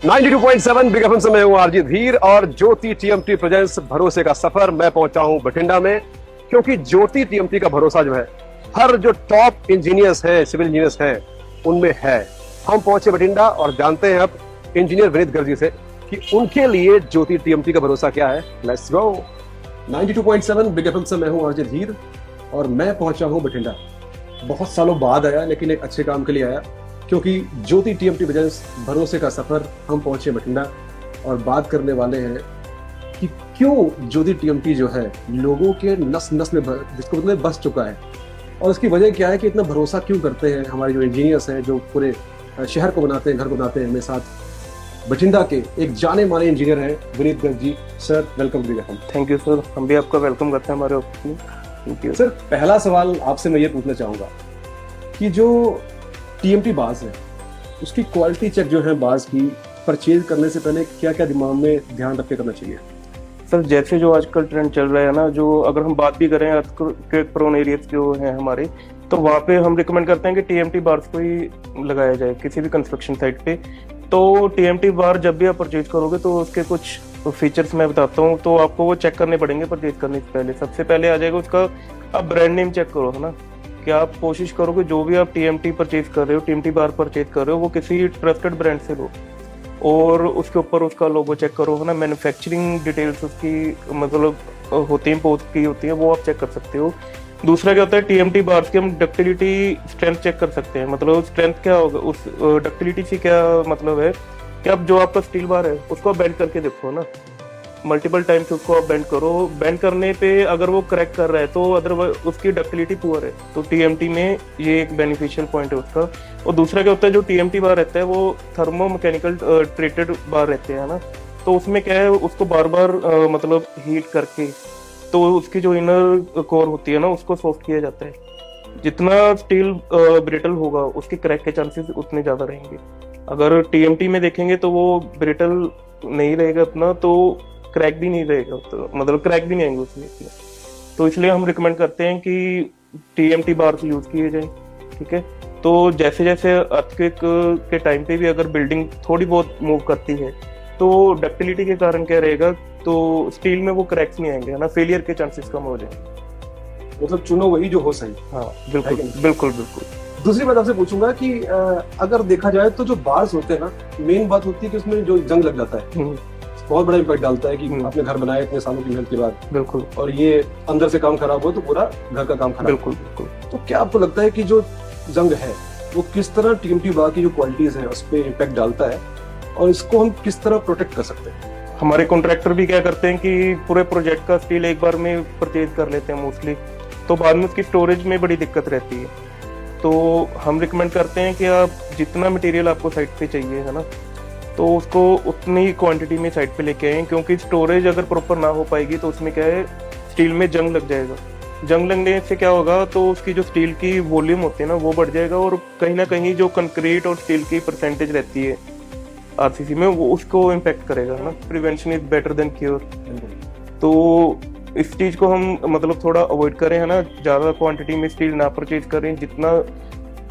92.7 big FM से मैं हूं आरजी धीर और ज्योति टीएमटी प्रेजेंस भरोसे का सफर। मैं पहुंचा हूं बठिंडा में, क्योंकि ज्योति टीएमटी का भरोसा जो है हर जो टॉप इंजीनियर्स हैं, सिविल इंजीनियर्स हैं, उनमें है। हम पहुंचे बठिंडा और जानते हैं अब इंजीनियर विनीत गर्जी से कि उनके लिए ज्योति टीएमटी का भरोसा क्या है। Let's go. 92.7 बिग एफएम से मैं हूं आरजी धीर और मैं पहुंचा हूं बठिंडा। बहुत सालों बाद आया, लेकिन एक अच्छे काम के लिए आया, क्योंकि ज्योति टीएमटी प्रेजेंस भरोसे का सफर। हम पहुंचे बठिंडा और बात करने वाले हैं कि क्यों ज्योति टीएमटी जो है लोगों के नस नस में जिसको मतलब बस चुका है, और उसकी वजह क्या है कि इतना भरोसा क्यों करते हैं हमारे जो इंजीनियर्स हैं, जो पूरे शहर को बनाते हैं, घर को बनाते हैं। मेरे साथ बठिंडा के एक जाने माने इंजीनियर हैं Vineet Garg ji. Sir welcome to the. Thank you sir, हम भी आपका वेलकम करते हैं हमारे ऑफिस में। Thank you sir. पहला सवाल आपसे मैं ये पूछना चाहूँगा कि जो टीएमटी बार्स है उसकी क्वालिटी चेक जो है बार्स की परचेज करने से पहले क्या क्या दिमाग में ध्यान रख के करना चाहिए? सर, जैसे जो आजकल ट्रेंड चल रहा है ना, जो अगर हम बात भी करें अर्थक्वेक प्रोन एरियाज जो है हमारे, तो वहाँ पे हम रिकमेंड करते हैं कि टीएमटी बार्स को ही लगाया जाए किसी भी कंस्ट्रक्शन साइट पे। तो टीएमटी बार जब भी आप परचेज करोगे तो उसके कुछ फीचर्स मैं बताता हूँ, तो आपको वो चेक करने पड़ेंगे परचेज करने से पहले। सबसे पहले आ जाएगा उसका, आप ब्रांड नेम चेक करो, है ना, कि आप कोशिश करो कि जो भी आप टीएमटी परचेज कर रहे हो, टीएमटी बार परचेज कर रहे हो, वो किसी ट्रस्टेड ब्रांड से लो, और उसके ऊपर उसका लोगो चेक करो, है ना। मैन्युफैक्चरिंग डिटेल्स उसकी मतलब होती हैं, पोस्ट की होती है, वो आप चेक कर सकते हो। दूसरा क्या होता है, टीएमटी बार्स की हम डक्टिलिटी स्ट्रेंथ चेक कर सकते हैं। मतलब स्ट्रेंथ क्या होगा, उस डक्टिलिटी से क्या मतलब है कि अब जो आपका स्टील बार है उसको आप बेंड करके देखो ना, मल्टीपल टाइम्स उसको आप बेंड करो। बेंड करने पे अगर वो क्रैक कर रहा है तो अदरवाइज उसकी डक्टिलिटी पुअर है, तो टीएमटी में ये एक बेनिफिशियल पॉइंट है उसका। और दूसरा क्या होता है, जो टीएमटी बार रहता है वो थर्मो मैकेनिकल ट्रीटेड बार रहते हैं ना, तो उसमें क्या है, उसको बार बार मतलब हीट करके तो उसकी जो इनर कोर होती है ना उसको सॉफ्ट किया जाता है। जितना स्टील ब्रिटल होगा उसके क्रैक के चांसेस उतने ज्यादा रहेंगे। अगर टीएमटी में देखेंगे तो वो ब्रिटल नहीं रहेगा उतना, तो क्रैक भी नहीं रहेगा, तो मतलब क्रैक भी नहीं आएंगे उसमें। तो इसलिए हम रिकमेंड करते हैं कि टीएमटी बार्स यूज किए जाए, ठीक है। तो जैसे जैसे अर्थक्वेक के टाइम पे भी अगर बिल्डिंग थोड़ी बहुत मूव करती है तो डक्टिलिटी के कारण क्या रहेगा, तो स्टील में वो क्रैक्स नहीं आएंगे, है ना, फेलियर के चांसेस कम हो जाएंगे। मतलब चुनो वही जो हो सही। हाँ बिल्कुल बिल्कुल बिल्कुल। दूसरी बात आपसे पूछूंगा कि अगर देखा जाए तो जो बार्स होते हैं ना, मेन बात होती है कि उसमें जो जंग लग जाता है बहुत बड़ा इम्पैक्ट डालता है कि आपने घर बनाया इतने सालों की मेहनत के बाद, बिल्कुल, और ये अंदर से काम खराब हो तो पूरा घर का काम खराब। बिल्कुल बिल्कुल। तो क्या आपको लगता है कि जो जंग है वो किस तरह टीएमटी बार की जो क्वालिटीज है उस पर इम्पैक्ट डालता है, और इसको हम किस तरह प्रोटेक्ट कर सकते हैं? हमारे कॉन्ट्रैक्टर भी क्या करते हैं कि पूरे प्रोजेक्ट का स्टील एक बार में परचेज कर लेते हैं मोस्टली, तो बाद में उसकी स्टोरेज में बड़ी दिक्कत रहती है। तो हम रिकमेंड करते हैं कि आप जितना मटेरियल आपको साइट पे चाहिए, है ना, तो उसको उतनी क्वांटिटी में साइट पे लेके आए, क्योंकि स्टोरेज अगर प्रॉपर ना हो पाएगी तो उसमें क्या है, स्टील में जंग लग जाएगा। जंग लगने से क्या होगा, तो उसकी जो स्टील की वॉल्यूम होती है ना वो बढ़ जाएगा, और कहीं ना कहीं जो कंक्रीट और स्टील की परसेंटेज रहती है आरसीसी में वो उसको इम्पेक्ट करेगा ना। Prevention is better than cure. तो इस चीज को हम मतलब थोड़ा अवॉइड करें, है ना, ज्यादा क्वांटिटी में स्टील ना परचेज करें, जितना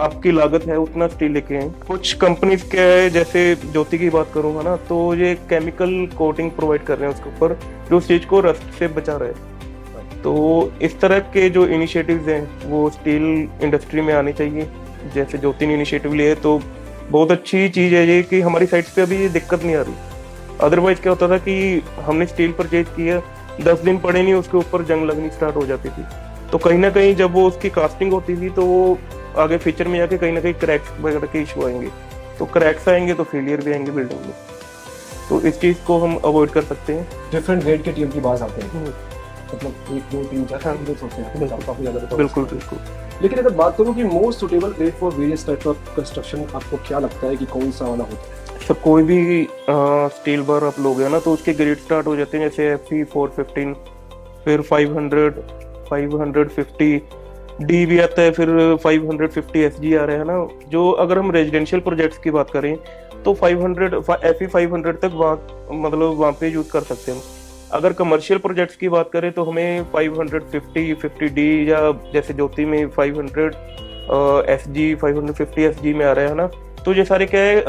आपकी लागत है उतना स्टील लेके आए। कुछ कंपनीज क्या है, जैसे ज्योति की बात करूंगा ना, तो ये केमिकल कोटिंग प्रोवाइड कर रहे हैं उसके ऊपर, जो चीज को रस्ट से बचा रहे हैं। तो इस तरह के जो इनिशिएटिव्स हैं वो स्टील इंडस्ट्री में आने चाहिए। जैसे ज्योति ने इनिशिएटिव लिया है तो बहुत अच्छी चीज है ये, कि हमारी साइट पे अभी ये दिक्कत नहीं आ रही। अदरवाइज क्या होता था कि हमने स्टील परचेज किया, 10 दिन पड़े नहीं उसके ऊपर जंग लगनी स्टार्ट हो जाती थी। तो कहीं ना कहीं जब वो उसकी कास्टिंग होती थी तो वो आगे फ्यूचर में जाके कहीं ना कहीं क्रैक्स वगैरह के इशू आएंगे, तो क्रैक्स आएंगे तो फेलियर भी आएंगे बिल्डिंग में। तो इस चीज को हम अवॉइड कर सकते हैं। डिफरेंट ग्रेड के टीएमटी बार्स आते हैं, मतलब 1 2 3 4 ग्रेड्स होते हैं, काफी ज्यादा। बिल्कुल बिल्कुल। लेकिन अगर बात करूं कि most suitable grade for various types of construction, आपको क्या लगता है कि कौन सा वाला होता है? सब कोई भी स्टील बार आप लोगे ना तो उसके ग्रेड स्टार्ट हो जाते हैं, जैसे FE 415, फिर 500, 550 डी भी आता है, फिर 550 SG आ रहा है ना। जो अगर हम रेजिडेंशियल प्रोजेक्ट्स की बात करें तो 500 FE 500 तक मतलब वहाँ पे यूज कर सकते हैं। अगर कमर्शियल प्रोजेक्ट्स की बात करें तो हमें 550 50D, या जैसे ज्योति में 500 SG 550 SG में आ रहा है ना, तो ये सारे क्या है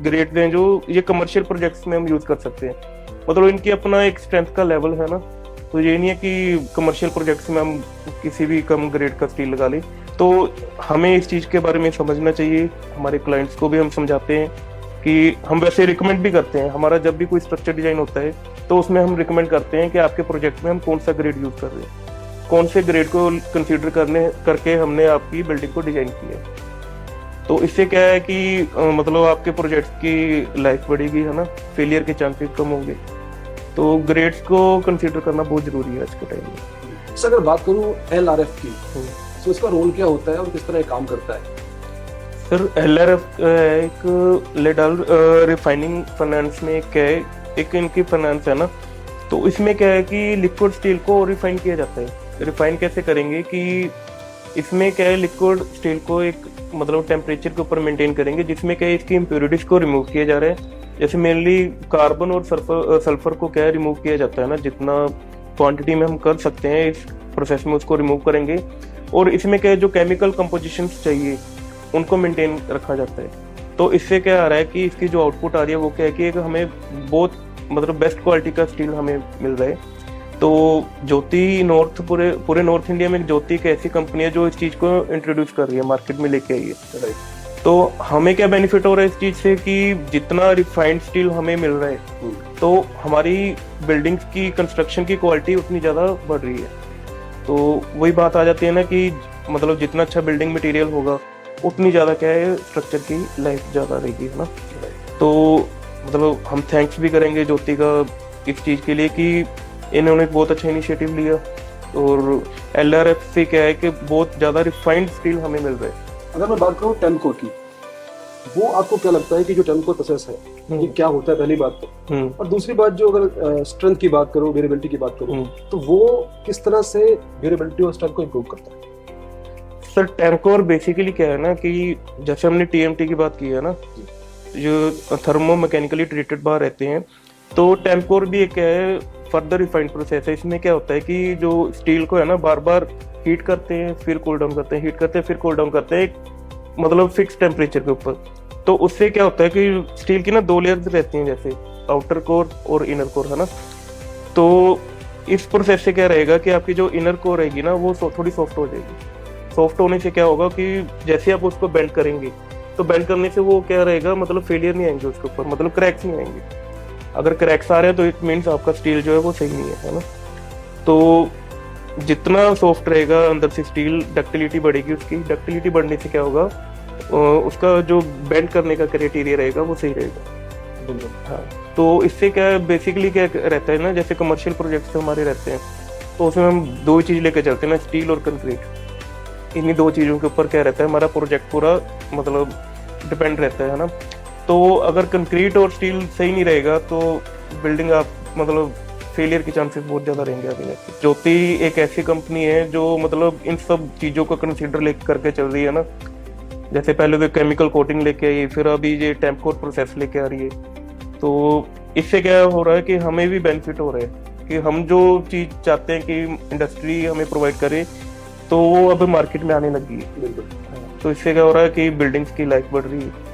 ग्रेड्स हैं जो ये कमर्शियल प्रोजेक्ट्स में हम यूज कर सकते हैं। मतलब इनकी अपना एक स्ट्रेंथ का लेवल है ना, तो ये नहीं है कि कमर्शियल प्रोजेक्ट्स में हम किसी भी कम ग्रेड का स्टील लगा लें। तो हमें इस चीज़ के बारे में समझना चाहिए। हमारे क्लाइंट्स को भी हम समझाते हैं कि हम वैसे रिकमेंड भी करते हैं। हमारा जब भी कोई स्ट्रक्चर डिजाइन होता है तो उसमें हम रिकमेंड करते हैं कि आपके प्रोजेक्ट में हम कौन सा ग्रेड यूज कर रहे हैं, कौन से ग्रेड को कंसीडर करके हमने आपकी बिल्डिंग को डिजाइन किया है। तो इससे क्या है कि मतलब आपके प्रोजेक्ट की लाइफ बढ़ेगी, है ना, फेलियर के चांसेस कम होंगे। तो ग्रेड्स को कंसीडर करना बहुत जरूरी है आज के टाइम में। सर अगर बात करूं LRF की, तो इसका रोल क्या होता है और किस तरह काम करता है? सर LRF एक लेडल रिफाइनिंग फाइनेंस में क्या है, एक इनकी फाइनेंस है ना, तो इसमें क्या है कि लिक्विड स्टील को रिफाइन किया जाता है। रिफाइन कैसे करेंगे कि इसमें क्या है, लिक्विड स्टील को एक मतलब टेम्परेचर के ऊपर मेंटेन करेंगे जिसमें क्या है इसकी इम्प्योरिटीज को रिमूव किया जा रहा है। जैसे मेनली कार्बन और सल्फर को क्या है रिमूव किया जाता है ना, जितना क्वांटिटी में हम कर सकते हैं इस प्रोसेस में उसको रिमूव करेंगे। और इसमें क्या है जो केमिकल कंपोजिशंस चाहिए उनको मेंटेन रखा जाता है। तो इससे क्या आ रहा है कि इसकी जो आउटपुट आ रही है वो क्या है कि एक हमें बहुत मतलब बेस्ट क्वालिटी का स्टील हमें मिल रहा है। तो ज्योति नॉर्थ पूरे नॉर्थ इंडिया में ज्योति एक ऐसी कंपनी है जो इस चीज को इंट्रोड्यूस कर रही है, मार्केट में लेके आई है। तो हमें क्या बेनिफिट हो रहा है इस चीज से कि जितना रिफाइंड स्टील हमें मिल रहा है तो हमारी बिल्डिंग्स की कंस्ट्रक्शन की क्वालिटी उतनी ज्यादा बढ़ रही है। तो वही बात आ जाती है ना कि मतलब जितना अच्छा बिल्डिंग मटेरियल होगा उतनी ज्यादा क्या है स्ट्रक्चर की लाइफ ज्यादा रहेगी, है ना। तो मतलब हम थैंक्स भी करेंगे ज्योति का इस चीज के लिए कि इन्होंने एक बहुत अच्छा इनिशिएटिव लिया। और LRF से क्या है कि बहुत ज्यादा रिफाइंड स्टील हमें मिल रहा है। अगर मैं बात करूं टेम्पकोर की, वो आपको क्या लगता है कि जो टेम्पकोर प्रोसेस है ये क्या होता है, पहली बात तो। और दूसरी बात जो अगर स्ट्रेंथ की बात करूं, ड्यूरेबिलिटी की बात करूं, तो वो किस तरह से ड्यूरेबिलिटी और स्ट्रेंथ को इम्प्रूव करता है? सर टेम्पकोर बेसिकली क्या है ना कि जैसे हमने TMT की बात की है ना, जो थर्मो मैकेनिकली ट्रीटेड बार रहते हैं, तो टेम्पकोर भी एक है फर्दर रिफाइंड प्रोसेस है। इसमें क्या होता है कि जो स्टील को है ना बार बार हीट करते हैं फिर कूल डाउन करते हैं, हीट करते हैं फिर कूल डाउन करते हैं, एक मतलब फिक्स टेम्परेचर के ऊपर। तो उससे क्या होता है कि स्टील की ना 2 लेयर्स रहती हैं, जैसे आउटर कोर और इनर कोर, है ना। तो इस प्रोसेस से क्या रहेगा कि आपकी जो इनर कोर रहेगी ना वो थोड़ी सॉफ्ट हो जाएगी। सॉफ्ट होने से क्या होगा कि जैसे आप उसको बेंड करेंगे तो बेंड करने से वो क्या रहेगा, मतलब फेलियर नहीं आएंगे उसके ऊपर, मतलब क्रैक्स नहीं आएंगे। अगर क्रैक्स आ रहे हैं तो इट मीन्स आपका स्टील जो है वो सही नहीं है ना। तो जितना सॉफ्ट रहेगा अंदर से स्टील, डक्टिलिटी बढ़ेगी उसकी। डक्टिलिटी बढ़ने से क्या होगा, उसका जो बेंड करने का क्राइटेरिया रहेगा वो सही रहेगा। हाँ, तो इससे क्या बेसिकली क्या रहता है ना, जैसे कमर्शियल प्रोजेक्ट्स हमारे रहते हैं तो उसमें हम 2 चीज लेकर चलते हैं ना, स्टील और कंक्रीट। इन्हीं 2 चीजों के ऊपर क्या रहता है, हमारा प्रोजेक्ट पूरा मतलब डिपेंड रहता है ना। तो अगर कंक्रीट और स्टील सही नहीं रहेगा तो बिल्डिंग आप मतलब फेलियर के चांसेस बहुत ज्यादा रहेंगे आगे जाके। ज्योति एक ऐसी कंपनी है जो मतलब इन सब चीजों को कंसीडर लेकर करके चल रही है ना। जैसे पहले तो केमिकल कोटिंग लेके आई, फिर अभी ये टेम्पकोर प्रोसेस लेके आ रही है। तो इससे क्या हो रहा है कि हमें भी बेनिफिट हो रहा है कि हम जो चीज चाहते हैं कि इंडस्ट्री हमें प्रोवाइड करे तो वो अब मार्केट में आने लगी है। तो इससे क्या हो रहा है कि बिल्डिंग्स की लाइफ बढ़ रही है,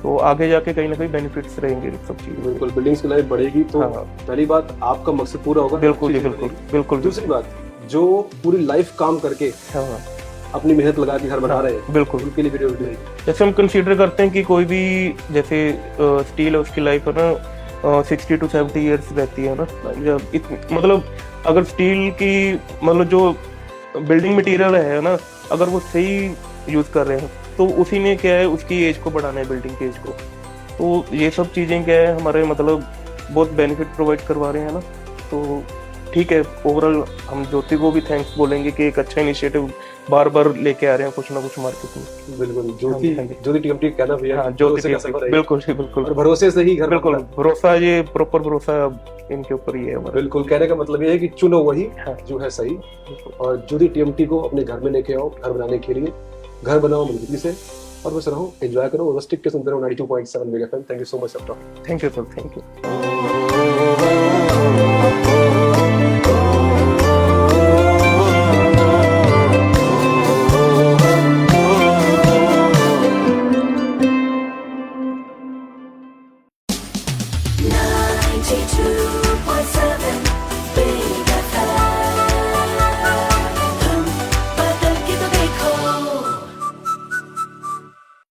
तो आगे जाके कहीं ना कहीं बेनिफिट्स रहेंगे सब चीज़। बिल्कुल, बिल्डिंग्स की लाइफ बढ़ेगी तो पहली बात आपका मकसद पूरा होगा। बिल्कुल जी, बिल्कुल बिल्कुल। दूसरी बात, जो पूरी लाइफ काम करके अपनी मेहनत लगा के घर बना रहे हैं, बिल्कुल उनके लिए वीडियो जैसे हम कंसीडर करते हैं कि कोई भी जैसे स्टील है उसकी लाइफ है ना 60 to 70 ईयर्स रहती है ना। मतलब अगर स्टील की मतलब जो बिल्डिंग मटेरियल है ना, अगर वो सही यूज कर रहे हैं तो उसी ने क्या है उसकी एज को बढ़ाना है, बिल्डिंग की एज को। तो ये सब चीजें क्या है हमारे मतलब बहुत बेनिफिट प्रोवाइड करवा रहे हैं ना। तो ठीक है, ओवरऑल हम ज्योति को भी थैंक्स बोलेंगे कि एक अच्छा इनिशिएटिव बार बार लेके आ रहे हैं कुछ ना कुछ मार्केट में। बिल्कुल, ज्योति टीएमटी कहना भैया। हाँ, ज्योति बिल्कुल जी, बिल्कुल। और भरोसे से ही घर, बिल्कुल भरोसा, ये प्रॉपर भरोसा इनके ऊपर ही है हमारा। बिल्कुल, कहने का मतलब ये है कि चुनो वही जो है सही। और ज्योति टीएमटी को अपने घर में लेके आओ, घर बनाने के लिए। घर बनाओ मजबूती से और बस रहो, एंजॉय करो और स्टिक के सुनते रहो 92.7 mega FM. Thank you so much. Thank you sir, thank you.